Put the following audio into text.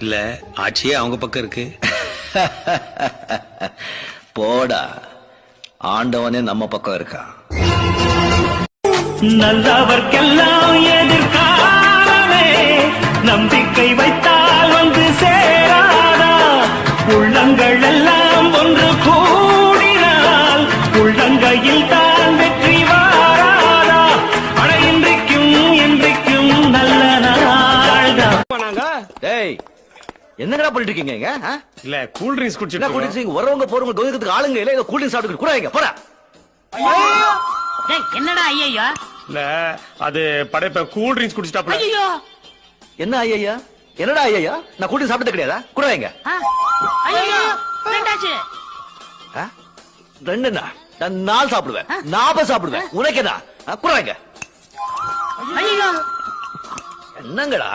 இல்ல ஆட்சியே அவங்க பக்கம் இருக்கு. போடா, ஆண்டவனே நம்ம பக்கம் இருக்கான். நல்லவர்க்கெல்லாம் எதிர்காலமே நம்பிக்கை வைத்தால் வந்து சேராதா, உள்ளங்கள் எல்லாம் ஒன்று கூடினால் உள்ளங்கையில் தான் வெற்றி வாராதா, அட இன்றைக்கும் என்றைக்கும் நல்ல நாள்தான். டேய், என்னங்கடா பண்ணிட்டு இருக்கீங்க இங்க? இல்ல கூல் ட்ரிங்க்ஸ் என்ன கூல் ட்ரிங்க்ஸ்? வரவங்க போறவங்க கோயத்துக்கு ஆளுங்க இல்ல, கூல் ட்ரிங்க்ஸ் சாப்பிட்டு கூட போறா. என்னடா ஐயா? இல்ல அது படைப்ப கூல் ட்ரிங்க்ஸ் குடிச்சிட்டாப்ல. ஐயோ என்ன ஐயா? என்னடா ஐயா? நான் கூல் ட்ரிங்க்ஸ் சாப்பிட்டது கிடையாதா? கூட வைங்க. ஐயோ ரெண்டாச்சு. ரெண்டுண்ணா, நான் 4 சாப்பிடுவேன், 40 சாப்பிடுவேன். உனக்கு என்ன? கூட வைங்க. ஐயோ என்னங்கடா?